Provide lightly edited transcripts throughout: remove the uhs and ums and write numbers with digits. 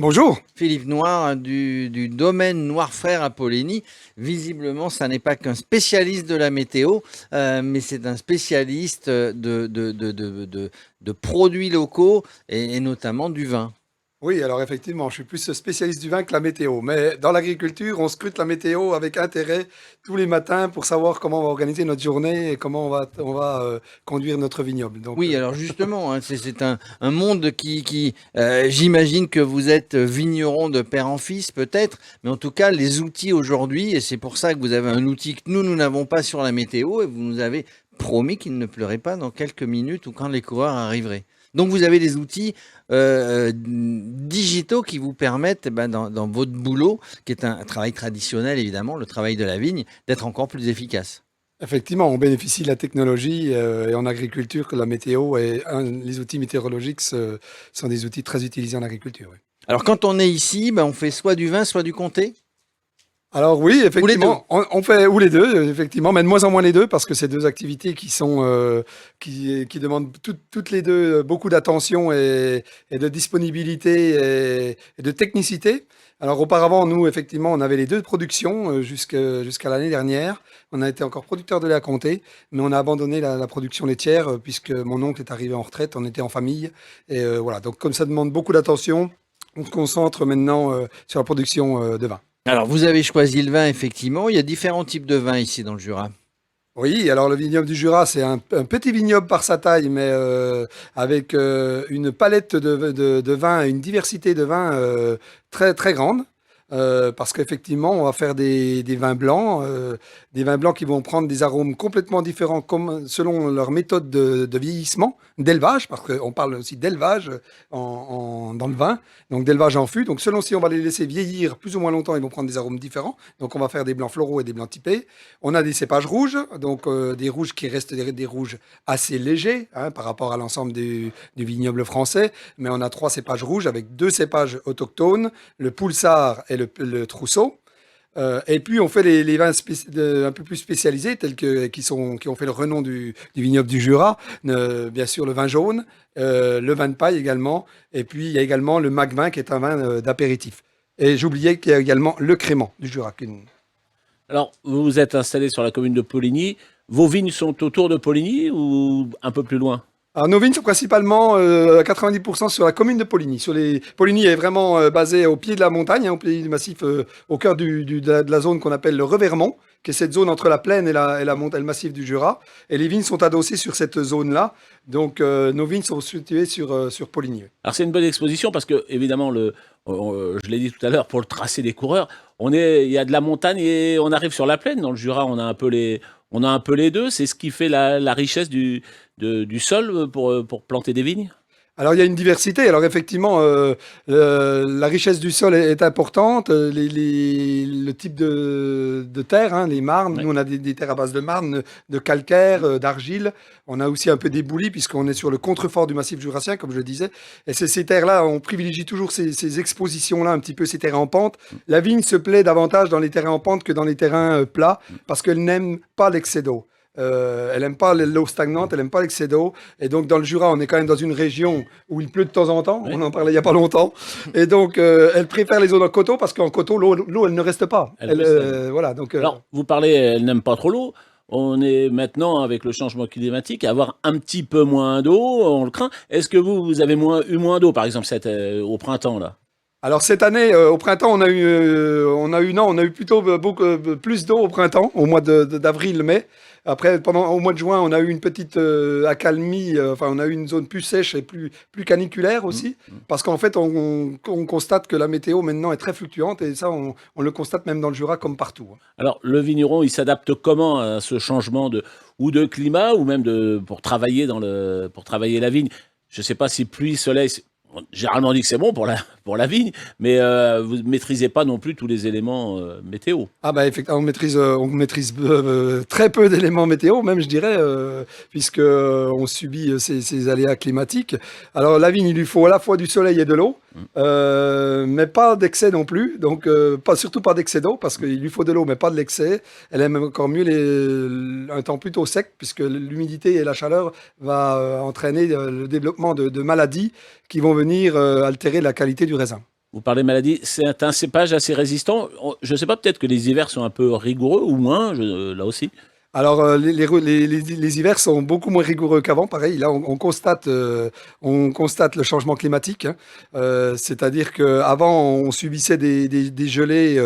Bonjour. Philippe Noir du domaine Noir Frères à Poligny. Visiblement, ça n'est pas qu'un spécialiste de la météo, mais c'est un spécialiste de produits locaux et notamment du vin. Oui, alors effectivement, je suis plus spécialiste du vin que la météo. Mais dans l'agriculture, on scrute la météo avec intérêt tous les matins pour savoir comment on va organiser notre journée et comment on va conduire notre vignoble. Oui, alors justement, hein, c'est un monde j'imagine que vous êtes vigneron de père en fils peut-être, mais en tout cas les outils aujourd'hui, et c'est pour ça que vous avez un outil que nous n'avons pas sur la météo, et vous nous avez promis qu'il ne pleurait pas dans quelques minutes ou quand les coureurs arriveraient. Donc vous avez des outils digitaux qui vous permettent, dans votre boulot, qui est un travail traditionnel évidemment, le travail de la vigne, d'être encore plus efficace. Effectivement, on bénéficie de la technologie et en agriculture que la météo et les outils météorologiques sont des outils très utilisés en agriculture. Oui. Alors quand on est ici, on fait soit du vin, soit du comté. Alors oui, Ou les deux. effectivement, on fait ou les deux, effectivement, mais de moins en moins les deux parce que c'est deux activités qui sont qui demandent toutes les deux beaucoup d'attention et de disponibilité et de technicité. Alors auparavant, nous, effectivement, on avait les deux productions jusqu'à l'année dernière. On a été encore producteur de lait à comté, mais on a abandonné la production laitière puisque mon oncle est arrivé en retraite, on était en famille. Et voilà, donc comme ça demande beaucoup d'attention, on se concentre maintenant sur la production de vin. Alors, vous avez choisi le vin, effectivement. Il y a différents types de vins ici dans le Jura. Oui, alors le vignoble du Jura, c'est un petit vignoble par sa taille, mais avec une palette de vins, une diversité de vins très, très grande. Parce qu'effectivement, on va faire des des vins blancs qui vont prendre des arômes complètement différents selon leur méthode de vieillissement, d'élevage, parce qu'on parle aussi d'élevage dans le vin, donc d'élevage en fût. Donc selon si on va les laisser vieillir plus ou moins longtemps, ils vont prendre des arômes différents. Donc on va faire des blancs floraux et des blancs typés. On a des cépages rouges, donc des rouges qui restent des rouges assez légers hein, par rapport à l'ensemble du vignoble français. Mais on a trois cépages rouges avec deux cépages autochtones, le Poulsard et le Trousseau. Et puis on fait les vins un peu plus spécialisés, qui ont fait le renom du vignoble du Jura. Bien sûr le vin jaune, le vin de paille également. Et puis il y a également le Magvin qui est un vin d'apéritif. Et j'oubliais qu'il y a également le Crément du Jura. Alors, vous vous êtes installé sur la commune de Poligny. Vos vignes sont autour de Poligny ou un peu plus loin? Alors, nos vignes sont principalement à 90% sur la commune de Poligny. Poligny est vraiment basé au pied de la montagne, hein, au pied du massif, au cœur de la zone qu'on appelle le Revermont, qui est cette zone entre la plaine et le massif du Jura. Et les vignes sont adossées sur cette zone-là. Donc, nos vignes sont situées sur Poligny. Alors, c'est une bonne exposition parce que, évidemment, je l'ai dit tout à l'heure, pour le tracé des coureurs, il y a de la montagne et on arrive sur la plaine. Dans le Jura, on a un peu les deux. C'est ce qui fait la richesse du sol pour planter des vignes. Alors, il y a une diversité. Alors, effectivement, la richesse du sol est importante. Le type de terre, hein, les marnes. Ouais. Nous, on a des terres à base de marne, de calcaire, d'argile. On a aussi un peu d'éboulis, puisqu'on est sur le contrefort du massif jurassien, comme je le disais. Et ces terres-là, on privilégie toujours ces expositions-là, un petit peu ces terrains en pente. La vigne se plaît davantage dans les terrains en pente que dans les terrains plats, parce qu'elle n'aime pas l'excès d'eau. Elle n'aime pas l'eau stagnante, elle n'aime pas l'excès d'eau. Et donc, dans le Jura, on est quand même dans une région où il pleut de temps en temps. Oui. On en parlait il n'y a pas longtemps. Et donc, elle préfère les zones en coteau parce qu'en coteau, l'eau, elle ne reste pas. Voilà, donc, Alors, vous parlez, elle n'aime pas trop l'eau. On est maintenant, avec le changement climatique, à avoir un petit peu moins d'eau, on le craint. Est-ce que vous avez eu moins d'eau, par exemple, au printemps, là? Alors cette année, au printemps, on a eu plutôt beaucoup plus d'eau au printemps, au mois d'avril-mai. Après, au mois de juin, on a eu une petite accalmie. Enfin, on a eu une zone plus sèche et plus caniculaire aussi, parce qu'en fait, on constate que la météo maintenant est très fluctuante et ça, on le constate même dans le Jura comme partout. Hein. Alors, le vigneron, il s'adapte comment à ce changement ou de climat, ou même pour travailler pour travailler la vigne? Je ne sais pas si pluie, soleil, généralement on dit que c'est bon pour la vigne, mais vous ne maîtrisez pas non plus tous les éléments météo. Ah bah effectivement, on maîtrise très peu d'éléments météo, même je dirais, puisque on subit ces aléas climatiques. Alors la vigne, il lui faut à la fois du soleil et de l'eau, mais pas d'excès non plus. Donc surtout pas d'excès d'eau, parce qu'il lui faut de l'eau, mais pas de l'excès. Elle aime encore mieux un temps plutôt sec, puisque l'humidité et la chaleur va entraîner le développement de maladies qui vont venir altérer la qualité du raisin. Vous parlez maladie, c'est un cépage assez résistant. Je ne sais pas, peut-être que les hivers sont un peu rigoureux ou moins, là aussi. Alors, les hivers sont beaucoup moins rigoureux qu'avant. Pareil, là, on constate le changement climatique, hein. C'est-à-dire qu'avant, on subissait des gelées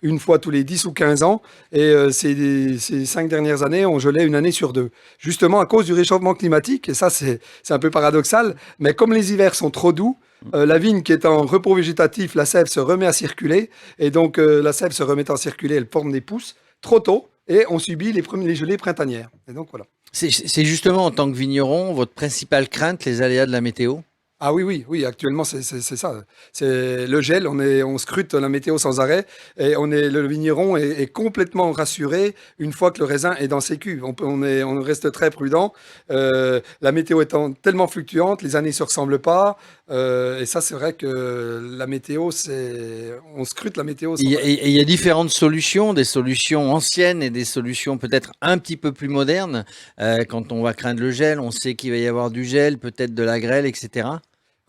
une fois tous les 10 ou 15 ans. Et ces 5 dernières années, on gelait une année sur deux. Justement, à cause du réchauffement climatique. Et ça, c'est un peu paradoxal. Mais comme les hivers sont trop doux, la vigne qui est en repos végétatif, la sève se remet à circuler. Et donc, la sève se remet à circuler, elle forme des pousses trop tôt. Et on subit les gelées printanières. Et donc voilà. C'est justement en tant que vigneron votre principale crainte, les aléas de la météo? Ah oui, actuellement c'est ça. C'est le gel, on scrute la météo sans arrêt et le vigneron est complètement rassuré une fois que le raisin est dans ses cuves. On reste très prudent. La météo étant tellement fluctuante, les années ne se ressemblent pas. Et ça, c'est vrai que la météo, on scrute la météo sans arrêt. Il y a différentes solutions, des solutions anciennes et des solutions peut-être un petit peu plus modernes. Quand on va craindre le gel, on sait qu'il va y avoir du gel, peut-être de la grêle, etc.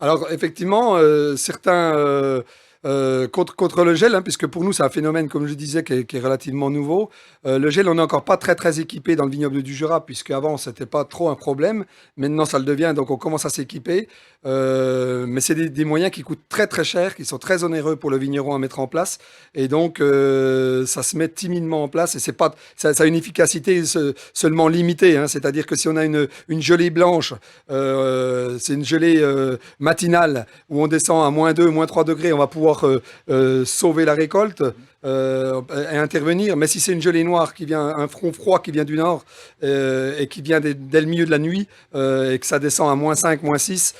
Alors, effectivement, certains contre le gel, hein, puisque pour nous, c'est un phénomène, comme je disais, qui est relativement nouveau. Le gel, on n'est encore pas très équipé dans le vignoble du Jura, puisque avant, c'était pas trop un problème. Maintenant, ça le devient, donc on commence à s'équiper. Mais c'est des moyens qui coûtent très cher, qui sont très onéreux pour le vigneron à mettre en place. Et donc, ça se met timidement en place. Et ça a une efficacité seulement limitée, hein. C'est-à-dire que si on a une gelée blanche, c'est une gelée matinale où on descend à -2, -3 degrés, on va pouvoir sauver la récolte et intervenir. Mais si c'est une gelée noire qui vient, un front froid qui vient du nord et qui vient dès le milieu de la nuit et que ça descend à -5, -6,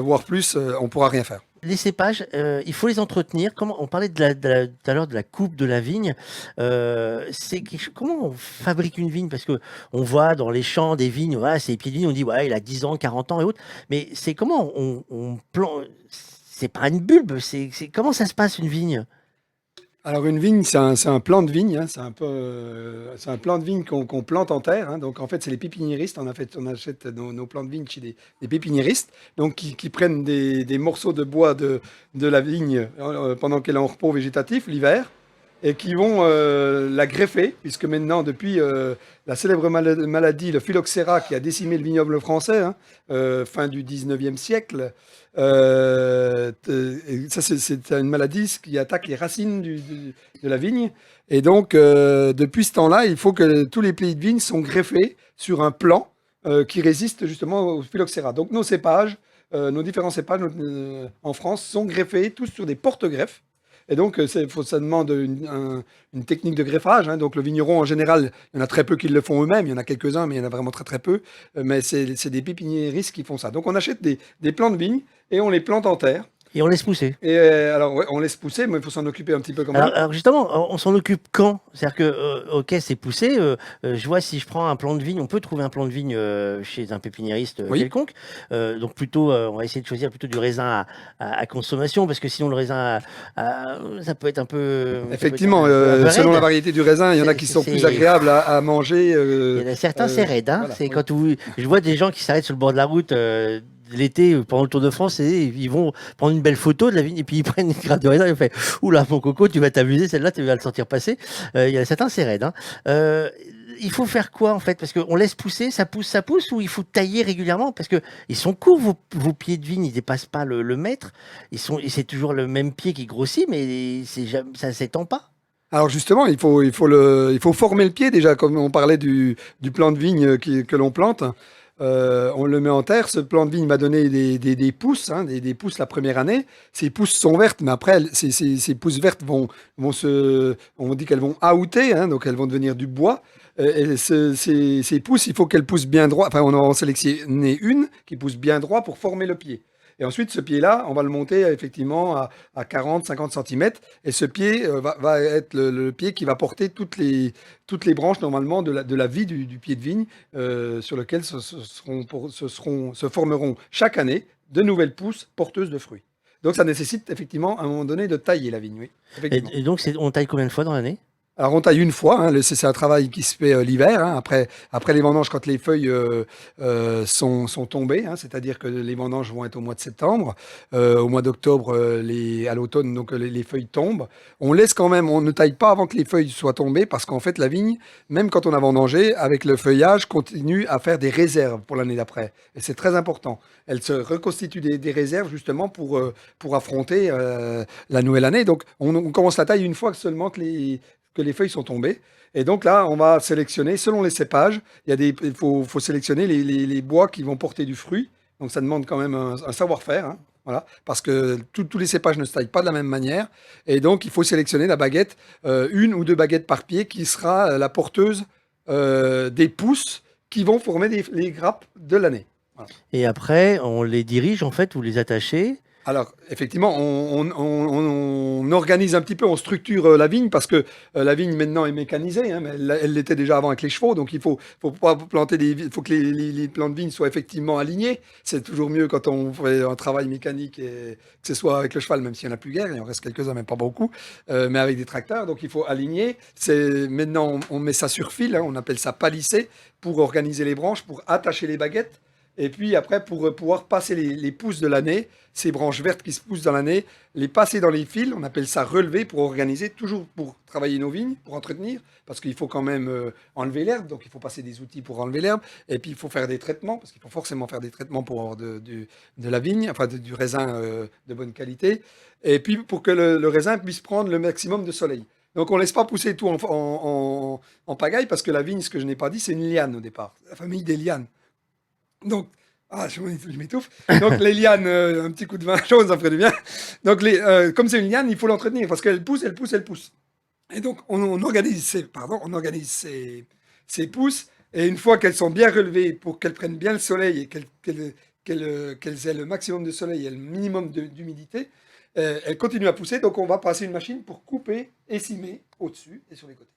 voire plus, on ne pourra rien faire. Les cépages, il faut les entretenir. On parlait tout à l'heure de la coupe de la vigne. Comment on fabrique une vigne? Parce que on voit dans les champs des vignes, ouais, c'est les pieds de vigne, on dit ouais, il a 10 ans, 40 ans et autres. Mais c'est comment on plante? C'est pas une bulbe, comment ça se passe une vigne? Alors une vigne, c'est un plant de vigne, hein. C'est un plant de vigne qu'on plante en terre, hein. Donc en fait, c'est les pépiniéristes. On achète nos plants de vigne chez des pépiniéristes, donc qui prennent des morceaux de bois de la vigne pendant qu'elle est en repos végétatif l'hiver, et qui vont la greffer, puisque maintenant, depuis la célèbre maladie, le phylloxéra, qui a décimé le vignoble français, hein, fin du 19e siècle, ça c'est une maladie qui attaque les racines de la vigne. Et donc, depuis ce temps-là, il faut que tous les plis de vigne sont greffés sur un plant qui résiste justement au phylloxéra. Donc nos cépages, nos différents cépages en France sont greffés tous sur des porte-greffes. Et donc, ça demande une technique de greffage, hein. Donc, le vigneron, en général, il y en a très peu qui le font eux-mêmes. Il y en a quelques-uns, mais il y en a vraiment très peu. Mais c'est des pépiniéristes qui font ça. Donc, on achète des plants de vigne et on les plante en terre. Et on laisse pousser. Et alors, ouais, on laisse pousser, mais il faut s'en occuper un petit peu quand même. Alors justement, on s'en occupe quand? C'est-à-dire que, ok, c'est poussé. Je vois si je prends un plant de vigne, on peut trouver un plant de vigne chez un pépiniériste Oui. quelconque. Donc plutôt, on va essayer de choisir plutôt du raisin à consommation, parce que sinon le raisin, ça peut être un peu. Effectivement, ça peut être un peu selon raide. la variété du raisin, il y en a qui sont plus agréables à manger. Il y en a certains, c'est raide, hein. Voilà. C'est quand je vois des gens qui s'arrêtent sur le bord de la route. L'été, pendant le Tour de France, et ils vont prendre une belle photo de la vigne et puis ils prennent une grappe de raisin et ils font oula, mon coco, tu vas t'amuser, celle-là, tu vas le sentir passer. Il y en a certains, c'est raide, hein. Il faut faire quoi en fait? Parce qu'on laisse pousser, ça pousse, ou il faut tailler régulièrement? Parce que ils sont courts, vos pieds de vigne, ils dépassent pas le mètre. C'est toujours le même pied qui grossit, mais ça s'étend pas. Alors justement, il faut former le pied déjà, comme on parlait du plant de vigne que l'on plante. On le met en terre. Ce plant de vigne va donner des pousses, hein, des pousses la première année. Ces pousses sont vertes, mais après, ces pousses vertes on dit qu'elles vont outer, hein, donc elles vont devenir du bois. Et ces pousses, il faut qu'elles poussent bien droit. Enfin, on en sélectionne une qui pousse bien droit pour former le pied. Et ensuite, ce pied-là, on va le monter effectivement à 40-50 cm. Et ce pied va être le pied qui va porter toutes les branches normalement de la vie du pied de vigne sur lequel se formeront chaque année de nouvelles pousses porteuses de fruits. Donc ça nécessite effectivement à un moment donné de tailler la vigne, oui. Et donc, on taille combien de fois dans l'année? Alors on taille une fois, hein, c'est un travail qui se fait l'hiver, hein, après les vendanges quand les feuilles sont tombées, hein, c'est-à-dire que les vendanges vont être au mois de septembre, au mois d'octobre à l'automne donc les feuilles tombent. On laisse quand même, on ne taille pas avant que les feuilles soient tombées parce qu'en fait la vigne, même quand on a vendangé, avec le feuillage, continue à faire des réserves pour l'année d'après. Et c'est très important. Elle se reconstitue des réserves justement pour affronter la nouvelle année. Donc on commence la taille une fois seulement que les feuilles sont tombées. Et donc là, on va sélectionner, selon les cépages, il faut sélectionner les bois qui vont porter du fruit. Donc ça demande quand même un savoir-faire, hein, voilà, parce que tous les cépages ne se taillent pas de la même manière. Et donc il faut sélectionner la baguette, une ou deux baguettes par pied, qui sera la porteuse des pousses qui vont former les grappes de l'année. Voilà. Et après, on les dirige, en fait, vous les attachez. Alors, effectivement, on organise un petit peu, on structure la vigne parce que la vigne maintenant est mécanisée, hein, mais elle l'était déjà avant avec les chevaux, donc il faut pas planter faut que les plants de vigne soient effectivement alignés. C'est toujours mieux quand on fait un travail mécanique et que ce soit avec le cheval, même s'il n'y en a plus guère, il en reste quelques-uns, mais pas beaucoup, mais avec des tracteurs, donc il faut aligner. Maintenant, on met ça sur fil, hein, on appelle ça palisser pour organiser les branches, pour attacher les baguettes. Et puis après, pour pouvoir passer les pousses de l'année, ces branches vertes qui se poussent dans l'année, les passer dans les fils, on appelle ça relever pour organiser, toujours pour travailler nos vignes, pour entretenir, parce qu'il faut quand même enlever l'herbe, donc il faut passer des outils pour enlever l'herbe, et puis il faut faire des traitements, parce qu'il faut forcément faire des traitements pour avoir de la vigne, enfin du raisin de bonne qualité, et puis pour que le raisin puisse prendre le maximum de soleil. Donc on ne laisse pas pousser tout en pagaille, parce que la vigne, ce que je n'ai pas dit, c'est une liane au départ, la famille des lianes. Donc, je m'étouffe. Donc, les lianes, un petit coup de vin chaud, ça ferait du bien. Donc, comme c'est une liane, il faut l'entretenir parce qu'elle pousse, elle pousse, elle pousse. Et donc, on organise ces pousses. Et une fois qu'elles sont bien relevées pour qu'elles prennent bien le soleil et qu'elles aient le maximum de soleil et le minimum d'humidité, elles continuent à pousser. Donc, on va passer une machine pour couper et cimer au-dessus et sur les côtés.